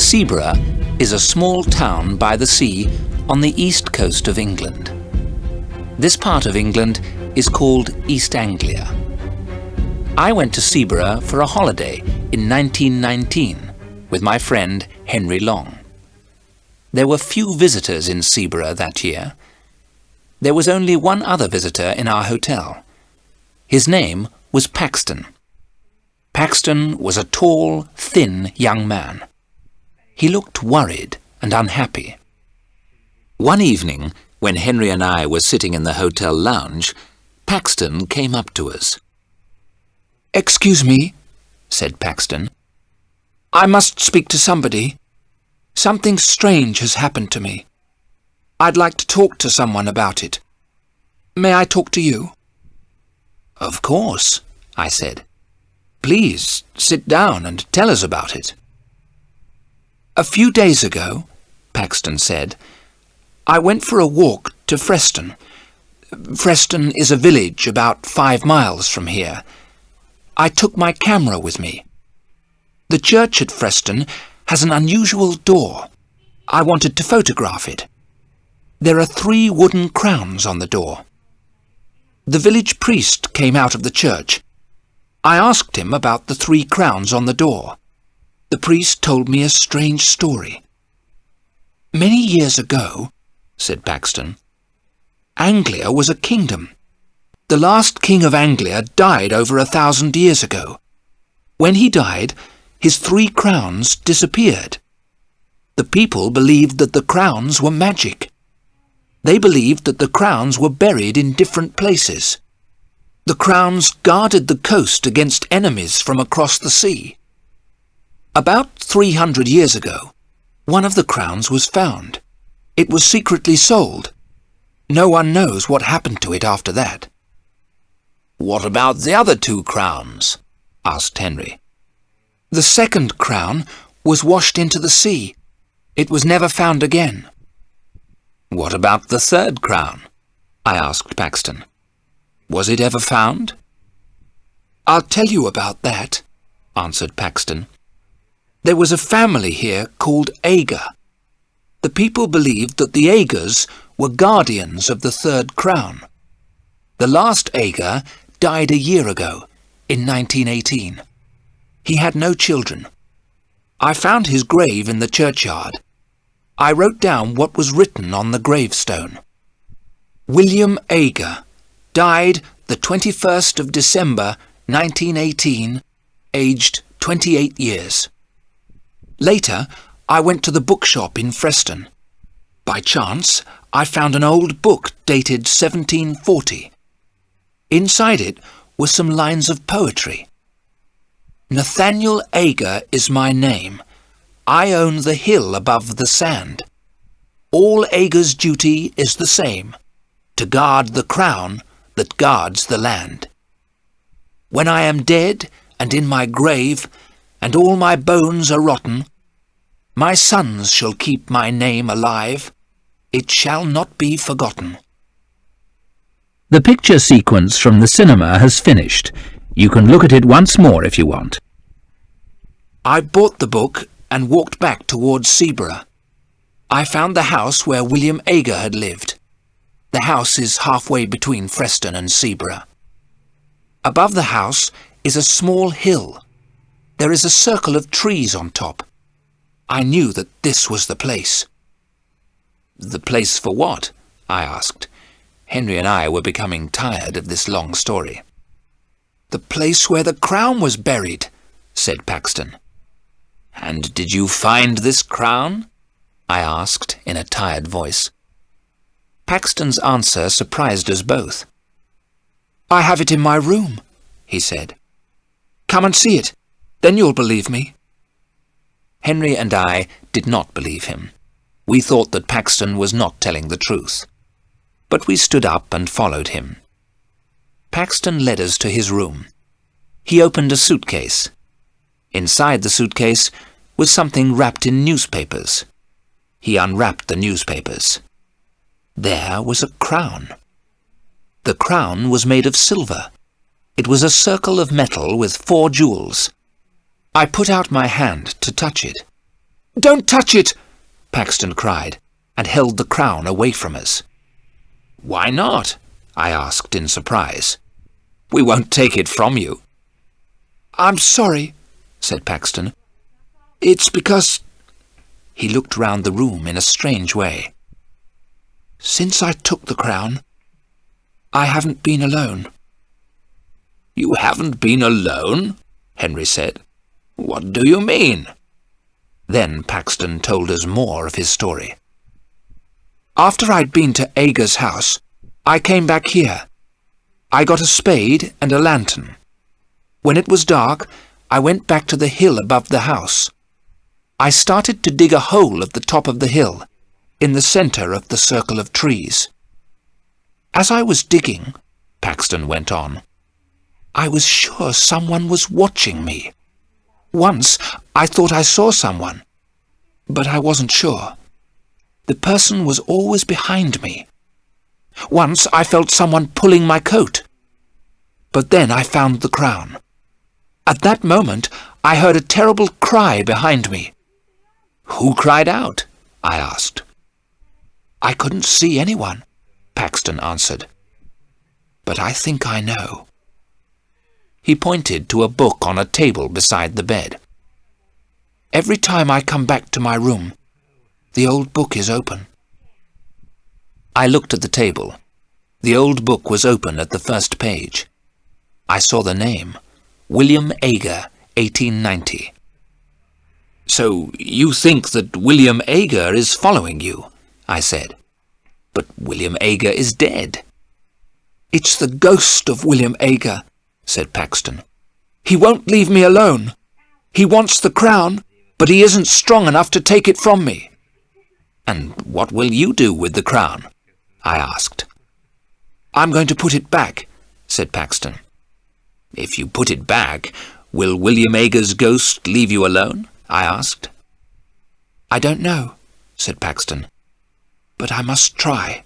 Seaburgh is a small town by the sea on the east coast of England. This part of England is called East Anglia. I went to Seaburgh for a holiday in 1919 with my friend Henry Long. There were few visitors in Seaburgh that year. There was only one other visitor in our hotel. His name was Paxton. Paxton was a tall, thin young man. He looked worried and unhappy. One evening, when Henry and I were sitting in the hotel lounge, Paxton came up to us. "Excuse me," said Paxton. "I must speak to somebody. Something strange has happened to me. I'd like to talk to someone about it. May I talk to you?" "Of course," I said. "Please sit down and tell us about it." "A few days ago," Paxton said, "I went for a walk to Freston. Freston is a village about 5 miles from here. I took my camera with me. The church at Freston has an unusual door. I wanted to photograph it. There are 3 wooden crowns on the door. The village priest came out of the church. I asked him about the 3 crowns on the door. The priest told me a strange story. Many years ago," said Paxton, "Anglia was a kingdom. The last king of Anglia died over 1,000 years ago. When he died, his 3 crowns disappeared. The people believed that the crowns were magic. They believed that the crowns were buried in different places. The crowns guarded the coast against enemies from across the sea. About 300 years ago, one of the crowns was found. It was secretly sold. No one knows what happened to it after that." "What about the other 2 crowns?" asked Henry. "The second crown was washed into the sea. It was never found again." "What about the 3rd crown?" I asked Paxton. "Was it ever found?" "I'll tell you about that," answered Paxton. "There was a family here called Ager. The people believed that the Agers were guardians of the 3rd crown. The last Ager died a year ago, in 1918. He had no children. I found his grave in the churchyard. I wrote down what was written on the gravestone. William Ager died the 21st of December 1918, aged 28 years. Later, I went to the bookshop in Freston. By chance, I found an old book dated 1740. Inside it were some lines of poetry. "Nathaniel Ager is my name. I own the hill above the sand. All Ager's duty is the same, to guard the crown that guards the land. When I am dead and in my grave, and all my bones are rotten, my sons shall keep my name alive. It shall not be forgotten." The picture sequence from the cinema has finished. You can look at it once more if you want. I bought the book and walked back towards Seaburgh. I found the house where William Ager had lived. The house is halfway between Freston and Seaburgh. Above the house is a small hill. There is a circle of trees on top. I knew that this was the place. "The place for what?" I asked. Henry and I were becoming tired of this long story. "The place where the crown was buried," said Paxton. "And did you find this crown?" I asked in a tired voice. Paxton's answer surprised us both. "I have it in my room," he said. "Come and see it, then you'll believe me." Henry and I did not believe him. We thought that Paxton was not telling the truth. But we stood up and followed him. Paxton led us to his room. He opened a suitcase. Inside the suitcase was something wrapped in newspapers. He unwrapped the newspapers. There was a crown. The crown was made of silver. It was a circle of metal with 4 jewels. I put out my hand to touch it. Don't touch it!" Paxton cried, and held the crown away from us. "Why not?" I asked in surprise. "We won't take it from you." "I'm sorry," said Paxton. "It's because—" He looked round the room in a strange way. "Since I took the crown, I haven't been alone." "You haven't been alone?" Henry said. "What do you mean?" Then Paxton told us more of his story. "After I'd been to Aga's house, I came back here. I got a spade and a lantern. When it was dark, I went back to the hill above the house. I started to dig a hole at the top of the hill, in the centre of the circle of trees. As I was digging," Paxton went on, "I was sure someone was watching me. Once I thought I saw someone, but I wasn't sure. The person was always behind me. Once I felt someone pulling my coat. But then I found the crown. At that moment I heard a terrible cry behind me." "Who cried out?" I asked. "I couldn't see anyone," Paxton answered. "But I think I know." He pointed to a book on a table beside the bed. "Every time I come back to my room, the old book is open." I looked at the table. The old book was open at the first page. I saw the name, William Aga, 1890. "So you think that William Aga is following you?" I said. "But William Aga is dead." "It's the ghost of William Aga," said Paxton. "He won't leave me alone. He wants the crown, but he isn't strong enough to take it from me." "And what will you do with the crown?" I asked. "I'm going to put it back," said Paxton. "If you put it back, will William Aga's ghost leave you alone?" I asked. "I don't know," said Paxton, "but I must try."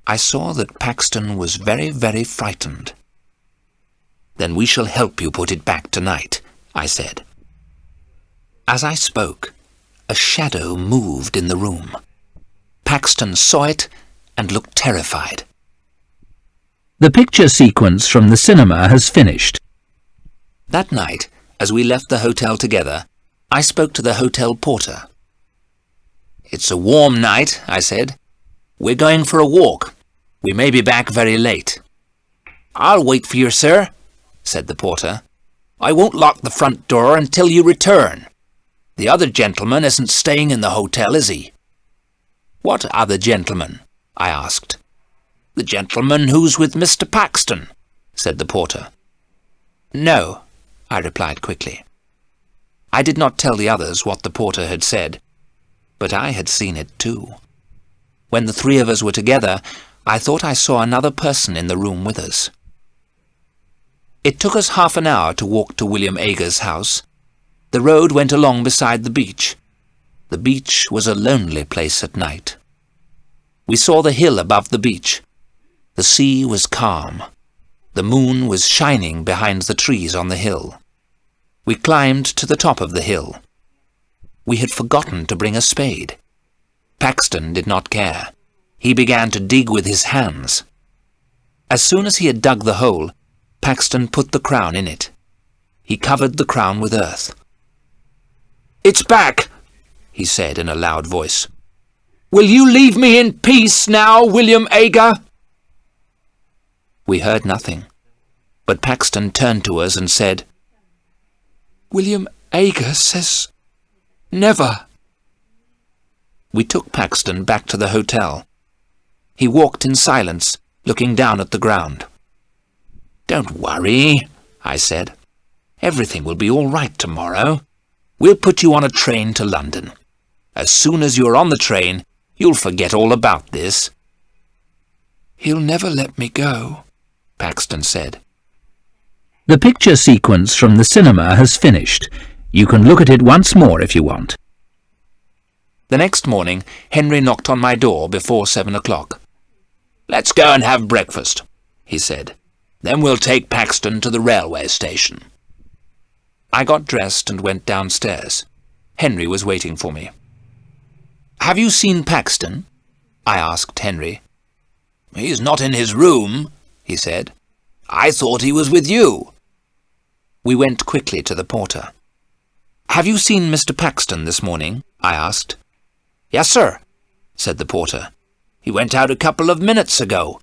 I saw that Paxton was very, very frightened. "Then we shall help you put it back tonight," I said. As I spoke, a shadow moved in the room. Paxton saw it and looked terrified. The picture sequence from the cinema has finished. That night, as we left the hotel together, I spoke to the hotel porter. "It's a warm night," I said. "We're going for a walk. We may be back very late." "I'll wait for you, sir," said the porter. "I won't lock the front door until you return. The other gentleman isn't staying in the hotel, is he?" "What other gentleman?" I asked. "The gentleman who's with Mr. Paxton," said the porter. "No," I replied quickly. I did not tell the others what the porter had said, but I had seen it too. When the three of us were together, I thought I saw another person in the room with us. It took us half an hour to walk to William Aga's house. The road went along beside the beach. The beach was a lonely place at night. We saw the hill above the beach. The sea was calm. The moon was shining behind the trees on the hill. We climbed to the top of the hill. We had forgotten to bring a spade. Paxton did not care. He began to dig with his hands. As soon as he had dug the hole, Paxton put the crown in it. He covered the crown with earth. "It's back," he said in a loud voice. "Will you leave me in peace now, William Aga?" We heard nothing, but Paxton turned to us and said, "William Aga says never." We took Paxton back to the hotel. He walked in silence, looking down at the ground. "Don't worry," I said. "Everything will be all right tomorrow. We'll put you on a train to London. As soon as you're on the train, you'll forget all about this." "He'll never let me go," Paxton said. The picture sequence from the cinema has finished. You can look at it once more if you want. The next morning, Henry knocked on my door before 7 o'clock. "Let's go and have breakfast," he said. "Then we'll take Paxton to the railway station." I got dressed and went downstairs. Henry was waiting for me. "Have you seen Paxton?" I asked Henry. "He's not in his room," he said. "I thought he was with you." We went quickly to the porter. "Have you seen Mr. Paxton this morning?" I asked. "Yes, sir," said the porter. "He went out a couple of minutes ago.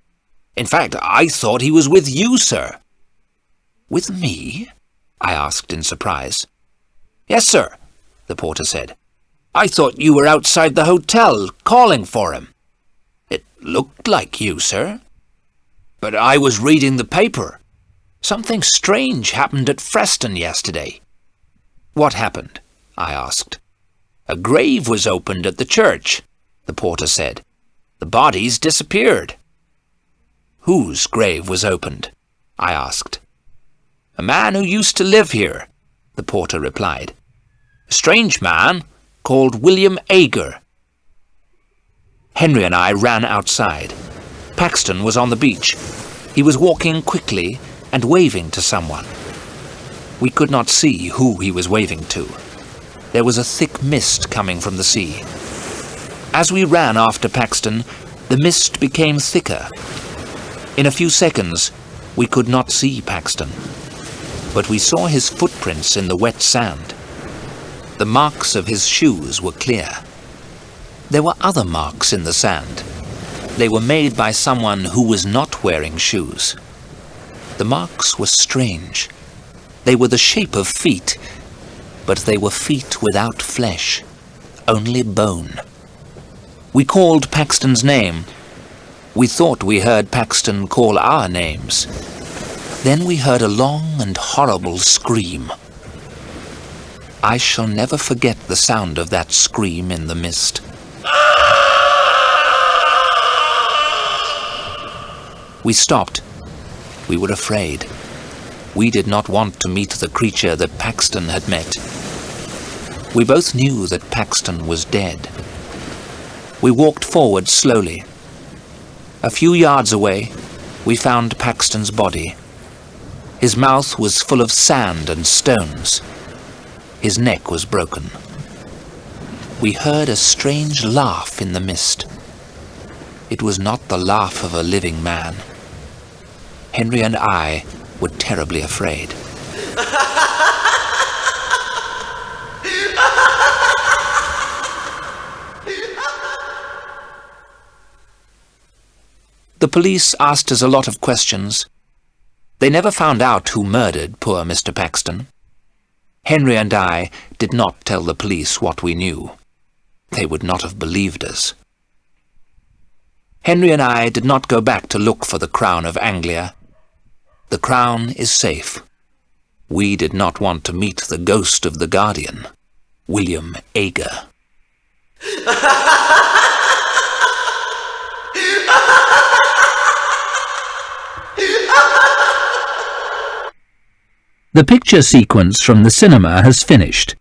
In fact, I thought he was with you, sir." "With me?" I asked in surprise. "Yes, sir," the porter said. "I thought you were outside the hotel, calling for him. It looked like you, sir. But I was reading the paper. Something strange happened at Freston yesterday." "What happened?" I asked. "A grave was opened at the church," the porter said. "The bodies disappeared." "Whose grave was opened?" I asked. "A man who used to live here," the porter replied. "A strange man called William Ager." Henry and I ran outside. Paxton was on the beach. He was walking quickly and waving to someone. We could not see who he was waving to. There was a thick mist coming from the sea. As we ran after Paxton, the mist became thicker. In a few seconds, we could not see Paxton, but we saw his footprints in the wet sand. The marks of his shoes were clear. There were other marks in the sand. They were made by someone who was not wearing shoes. The marks were strange. They were the shape of feet, but they were feet without flesh, only bone. We called Paxton's name. We thought we heard Paxton call our names. Then we heard a long and horrible scream. I shall never forget the sound of that scream in the mist. We stopped. We were afraid. We did not want to meet the creature that Paxton had met. We both knew that Paxton was dead. We walked forward slowly. A few yards away, we found Paxton's body. His mouth was full of sand and stones. His neck was broken. We heard a strange laugh in the mist. It was not the laugh of a living man. Henry and I were terribly afraid. The police asked us a lot of questions. They never found out who murdered poor Mr. Paxton. Henry and I did not tell the police what we knew. They would not have believed us. Henry and I did not go back to look for the crown of Anglia. The crown is safe. We did not want to meet the ghost of the guardian, William Ager. The picture sequence from the cinema has finished.